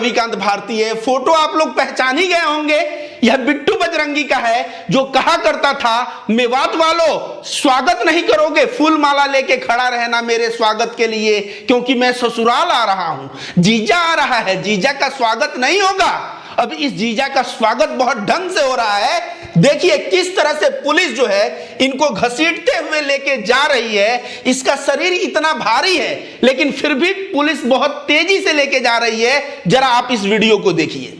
रविकांत भारतीय फोटो आप लोग पहचान ही गए होंगे। यह बिट्टू बजरंगी का है जो कहा करता था, मेवात वालों स्वागत नहीं करोगे, फूल माला लेके खड़ा रहना मेरे स्वागत के लिए, क्योंकि मैं ससुराल आ रहा हूं। जीजा आ रहा है, जीजा का स्वागत नहीं होगा। अब इस जीजा का स्वागत बहुत ढंग से हो रहा है। देखिए किस तरह से पुलिस जो है इनको घसीटते हुए लेके जा रही है। इसका शरीर इतना भारी है लेकिन फिर भी पुलिस बहुत तेजी से लेके जा रही है। जरा आप इस वीडियो को देखिए।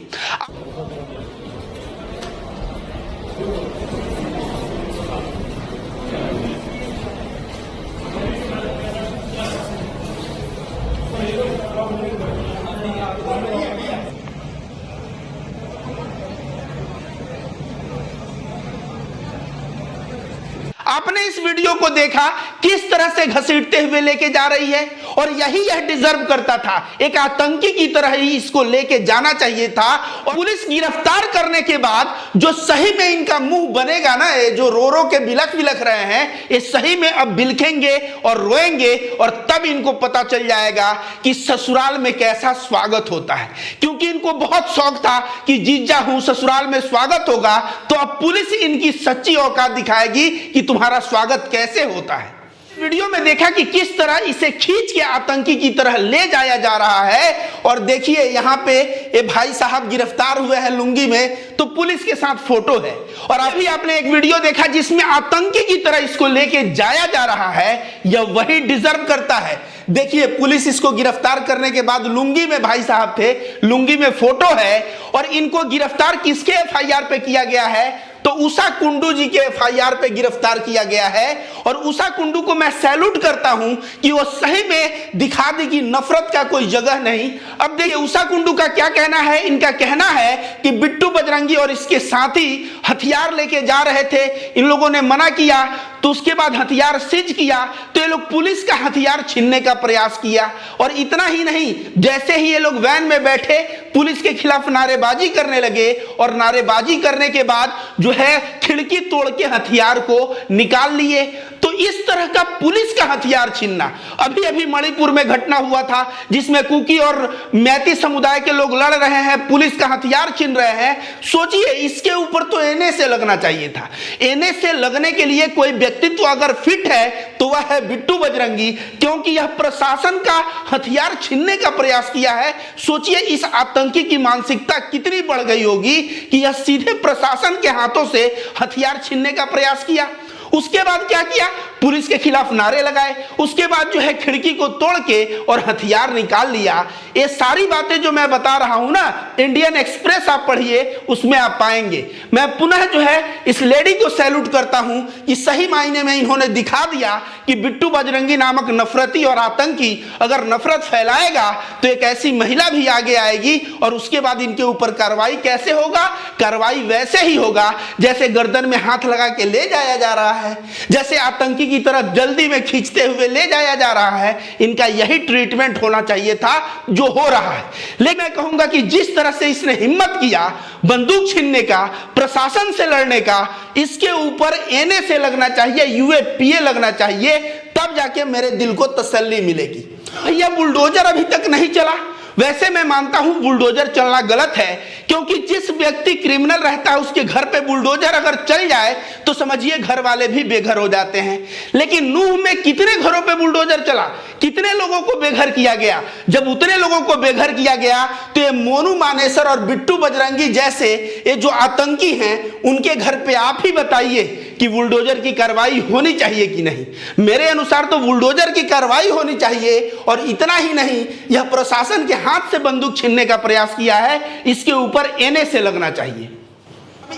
आपने इस वीडियो को देखा किस तरह से घसीटते हुए लेके जा रही है, और यह डिजर्व करता था। एक आतंकी की तरह ही इसको लेके जाना चाहिए था। और पुलिस गिरफ्तार करने के बाद जो सही में इनका मुंह बनेगा ना, ये जो रो रो के बिलख बिलख रहे हैं, ये सही में अब बिलखेंगे और रोएंगे, और तब इनको पता चल जाएगा कि ससुराल में कैसा स्वागत होता है। क्योंकि इनको बहुत शौक था कि जीजा हूं, ससुराल में स्वागत होगा। तो अब पुलिस इनकी सच्ची औकात दिखाएगी कि तुम्हारा स्वागत कैसे होता है। वीडियो में देखा कि किस तरह इसे खींच के आतंकी की तरह ले जाया जा रहा है। और देखिए यहाँ पे ये भाई साहब गिरफ्तार हुए हैं लुंगी में, तो पुलिस के साथ फोटो है। और अभी आपने एक वीडियो देखा जिसमें आतंकी की तरह इसको लेके जाया जा रहा है। यह वही डिजर्व करता है। देखिए पुलिस इसको गिरफ्तार करने के बाद लुंगी में भाई साहब थे, लुंगी में फोटो है। और इनको गिरफ्तार किसके एफआईआर पे किया गया है? तो उषा कुंडू जी के एफआईआर पे गिरफ्तार किया गया है। और उषा कुंडू को मैं सैल्यूट करता हूं कि वो सही में दिखा दी कि नफरत का कोई जगह नहीं। अब देखिए उषा कुंडू का क्या कहना है। इनका कहना है कि बिट्टू बजरंगी और इसके साथी हथियार लेके जा रहे थे, इन लोगों ने मना किया, तो उसके बाद हथियार सीज किया, तो ये लोग पुलिस का हथियार छीनने का प्रयास किया। और इतना ही नहीं, जैसे ही ये लोग वैन में बैठे पुलिस के खिलाफ नारेबाजी करने लगे, और नारेबाजी करने के बाद जो है खिड़की तोड़ के हथियार को निकाल लिए। तो इस तरह का पुलिस का हथियार छीनना, अभी अभी मणिपुर में घटना हुआ था जिसमें कुकी और मैती समुदाय के लोग लड़ रहे हैं, पुलिस का हथियार छीन रहे हैं। सोचिए इसके ऊपर तो एनए से लगना चाहिए था। एनए से लगने के लिए कोई व्यक्तित्व अगर फिट है तो वह है बिट्टू बजरंगी, क्योंकि यह प्रशासन का हथियार छीनने का प्रयास किया है। सोचिए इस आतंकी की मानसिकता कितनी बढ़ गई होगी कि यह सीधे प्रशासन के हाथों से हथियार छीनने का प्रयास किया। उसके बाद क्या किया? पुलिस के खिलाफ नारे लगाए। उसके बाद जो है खिड़की को तोड़ के और हथियार निकाल लिया। ये सारी बातें जो मैं बता रहा हूं ना, इंडियन एक्सप्रेस आप पढ़िए, उसमें आप पाएंगे। मैं पुनः जो है इस लेडी को सैल्यूट करता हूं कि सही मायने में इन्होंने दिखा दिया कि बिट्टू बजरंगी नामक नफरती और आतंकी अगर नफरत फैलाएगा तो एक ऐसी महिला भी आगे आएगी, और उसके बाद इनके ऊपर कार्रवाई कैसे होगा? कार्रवाई वैसे ही होगा जैसे गर्दन में हाथ लगा के ले जाया जा रहा है, जैसे आतंकी की तरह जल्दी में खींचते हुए ले जाया जा रहा है। इनका यही ट्रीटमेंट होना चाहिए था जो हो रहा है। लेकिन मैं कहूंगा कि जिस तरह से इसने हिम्मत किया बंदूक छीनने का, प्रशासन से लड़ने का, इसके ऊपर एनए से लगना चाहिए, यूएपीए लगना चाहिए, तब जाके मेरे दिल को तसल्ली मिलेगी। भैया बुलडोजर अभी तक नहीं चला। वैसे मैं मानता हूं बुलडोजर चलना गलत है, क्योंकि जिस व्यक्ति क्रिमिनल रहता है उसके घर पे बुलडोजर अगर चल जाए तो समझिए घर वाले भी बेघर हो जाते हैं। लेकिन नूह में कितने घरों पे बुलडोजर चला, कितने लोगों को बेघर किया गया। जब उतने लोगों को बेघर किया गया तो ये मोनू मानेसर और बिट्टू बजरंगी जैसे ये जो आतंकी हैं, उनके घर पे आप ही बताइए कि बुलडोजर की कार्रवाई होनी चाहिए कि नहीं। मेरे अनुसार तो बुलडोजर की कार्रवाई होनी चाहिए। और इतना ही नहीं, यह प्रशासन के हाथ से बंदूक छीनने का प्रयास किया है, इसके ऊपर एनए से लगना चाहिए।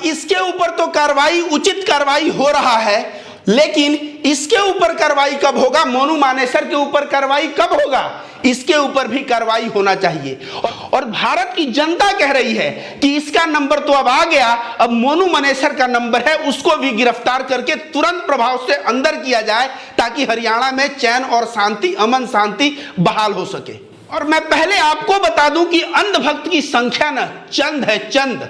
इसके ऊपर तो कार्रवाई, उचित कार्रवाई हो रहा है, लेकिन इसके ऊपर कार्रवाई कब होगा? मोनू मानेसर के ऊपर कार्रवाई कब होगा? इसके ऊपर भी कार्रवाई होना चाहिए। और भारत की जनता कह रही है कि इसका नंबर तो अब आ गया, अब मोनू मानेसर का नंबर है, उसको भी गिरफ्तार करके तुरंत प्रभाव से अंदर किया जाए, ताकि हरियाणा में चैन और शांति, अमन शांति बहाल हो सके। और मैं पहले आपको बता दूं कि अंधभक्त की संख्या ना चंद है, चंद।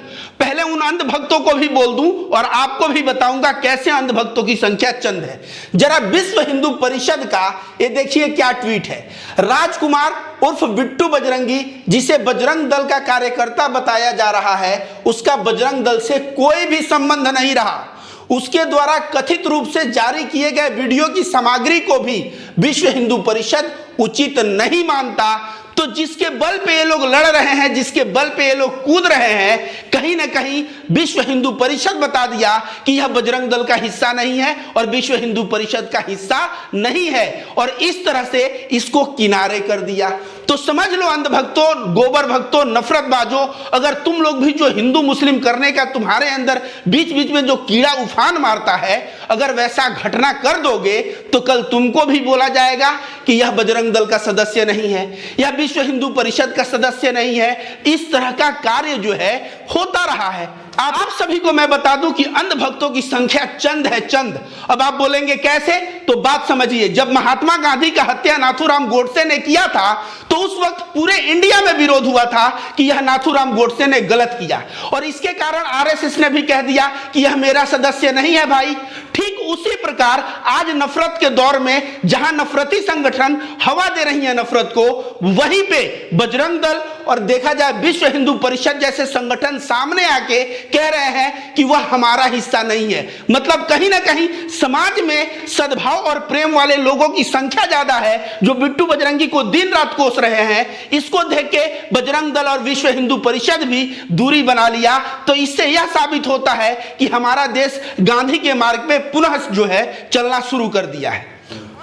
पहले उन अंधभक्तों को भी बोल दूं और आपको भी बताऊंगा कैसे अंधभक्तों की संख्या चंद है। जरा विश्व हिंदू परिषद का ये देखिए क्या ट्वीट है। राजकुमार उर्फ बिट्टू बजरंगी, जिसे बजरंग दल का कार्यकर्ता बताया जा रहा है, उसका बजरंग दल से कोई भी संबंध नहीं रहा। उसके द्वारा कथित रूप से जारी किए गए वीडियो की सामग्री को भी विश्व हिंदू परिषद उचित नहीं मानता। तो जिसके बल पे ये लोग लड़ रहे हैं, जिसके बल पे ये लोग कूद रहे हैं, कहीं ना कहीं विश्व हिंदू परिषद बता दिया कि यह बजरंग दल का हिस्सा नहीं है और विश्व हिंदू परिषद का हिस्सा नहीं है, और इस तरह से इसको किनारे कर दिया। तो समझ लो अंधभक्तों, गोबर भक्तों, नफरतबाजों, अगर तुम लोग भी जो हिंदू मुस्लिम करने का तुम्हारे अंदर बीच बीच में जो कीड़ा उफान मारता है, अगर वैसा घटना कर दोगे तो कल तुमको भी बोला जाएगा कि यह बजरंग दल का सदस्य नहीं है, यह विश्व हिंदू परिषद का सदस्य नहीं है। इस तरह का कार्य जो है होता रहा है। आप सभी को मैं बता दूं कि अंधभक्तों की संख्या चंद है, चंद। अब आप बोलेंगे कैसे, तो बात समझिए। जब महात्मा गांधी का हत्या नाथूराम गोडसे ने किया था तो उस वक्त पूरे इंडिया में विरोध हुआ था कि यह नाथूराम गोडसे ने गलत किया, और इसके कारण आरएसएस ने भी कह दिया कि यह मेरा सदस्य नहीं है भाई। ठीक उसी प्रकार आज नफरत के दौर में जहां नफरती संगठन हवा दे रही है नफरत को, वहीं पे बजरंग दल और देखा जाए विश्व हिंदू परिषद जैसे संगठन सामने आके कह रहे हैं कि वह हमारा हिस्सा नहीं है। मतलब कहीं ना कहीं समाज में सद्भाव और प्रेम वाले लोगों की संख्या ज्यादा है जो बिट्टू बजरंगी को दिन रात कोस रहे हैं। इसको देख के बजरंग दल और विश्व हिंदू परिषद भी दूरी बना लिया। तो इससे यह साबित होता है कि हमारा देश गांधी के मार्ग पे पुनः जो है चलना शुरू कर दिया है।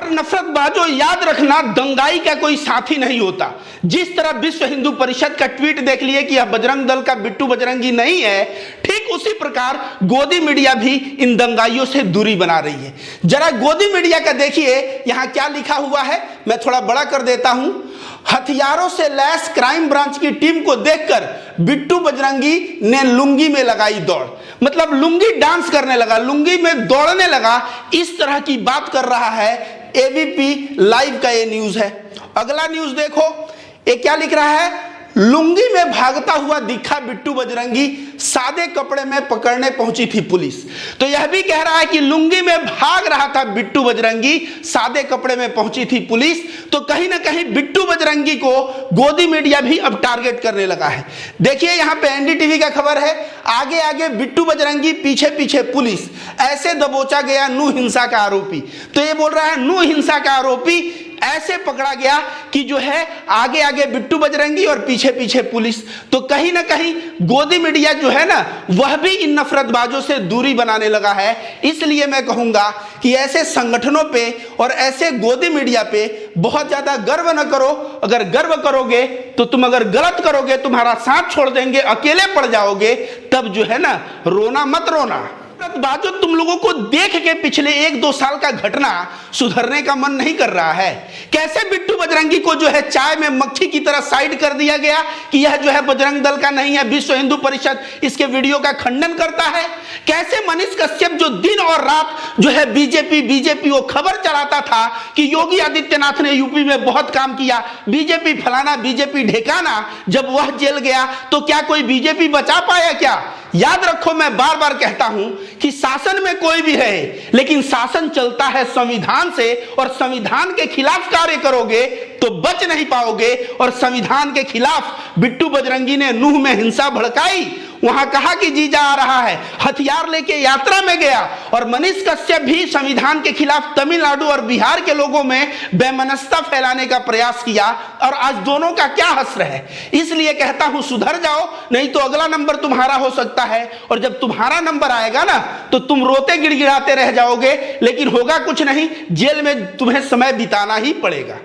नफरतबाजों, याद रखना, दंगाई का कोई साथी नहीं होता। जिस तरह विश्व हिंदू परिषद का ट्वीट देख लिए कि यह बजरंग दल का बिट्टू बजरंगी नहीं है, ठीक उसी प्रकार गोदी मीडिया भी इन दंगाइयों से दूरी बना रही है। जरा गोदी मीडिया का देखिए, यहां क्या लिखा हुआ है, मैं थोड़ा बड़ा कर देता हूं। हथियारों से लैस क्राइम ब्रांच की टीम को देखकर बिट्टू बजरंगी ने लुंगी में लगाई दौड़। मतलब लुंगी डांस करने लगा, लुंगी में दौड़ने लगा। इस तरह की बात कर रहा है एबीपी लाइव का ये न्यूज है। अगला न्यूज देखो, ये क्या लिख रहा है, लुंगी में भागता हुआ दिखा बिट्टू बजरंगी, सादे कपड़े में पकड़ने पहुंची थी पुलिस। तो यह भी कह रहा है कि लुंगी में भाग रहा था बिट्टू बजरंगी, सादे कपड़े में पहुंची थी पुलिस। तो कहीं ना कहीं बिट्टू बजरंगी को गोदी मीडिया भी अब टारगेट करने लगा है। देखिए यहां पे एनडीटीवी का खबर है, आगे आगे बिट्टू बजरंगी, पीछे पीछे पुलिस, ऐसे दबोचा गया नू हिंसा का आरोपी। तो ये बोल रहा है नू हिंसा का आरोपी ऐसे पकड़ा गया कि जो है आगे आगे बिट्टू बजरंगी और पीछे पीछे पुलिस। तो कहीं ना कहीं गोदी मीडिया जो है ना, वह भी इन नफरतबाजों से दूरी बनाने लगा है। इसलिए मैं कहूंगा कि ऐसे संगठनों पे और ऐसे गोदी मीडिया पे बहुत ज्यादा गर्व न करो। अगर गर्व करोगे तो तुम अगर गलत करोगे, तुम्हारा साथ छोड़ देंगे, अकेले पड़ जाओगे, तब जो है ना रोना मत रोना। बात जो तुम लोगों को देख के पिछले 1-2 साल का घटना सुधरने का मन नहीं कर रहा है। कैसे बिट्टू बजरंगी को जो है चाय में मक्खी की तरह साइड कर दिया गया कि यह जो है बजरंग दल का नहीं है, विश्व हिंदू परिषद इसके वीडियो का खंडन करता है। कैसे मनीष कश्यप जो दिन और रात जो है बीजेपी वो खबर चलाता था कि योगी आदित्यनाथ ने यूपी में बहुत काम किया, बीजेपी फलाना बीजेपी ढेकाना, जब वह जेल गया तो क्या कोई बीजेपी बचा पाया क्या? याद रखो, मैं बार बार कहता हूं कि शासन में कोई भी रहे, लेकिन शासन चलता है संविधान से, और संविधान के खिलाफ कार्य करोगे तो बच नहीं पाओगे। और संविधान के खिलाफ बिट्टू बजरंगी ने नूह में हिंसा भड़काई, वहां कहा कि जीजा आ रहा है, हथियार लेके यात्रा में गया। और मनीष कश्यप भी संविधान के खिलाफ तमिलनाडु और बिहार के लोगों में बेमनस्ता फैलाने का प्रयास किया, और आज दोनों का क्या हश्र है। इसलिए कहता हूं सुधर जाओ, नहीं तो अगला नंबर तुम्हारा हो सकता है, और जब तुम्हारा नंबर आएगा ना तो तुम रोते गिड़गिड़ाते रह जाओगे, लेकिन होगा कुछ नहीं, जेल में तुम्हें समय बिताना ही पड़ेगा।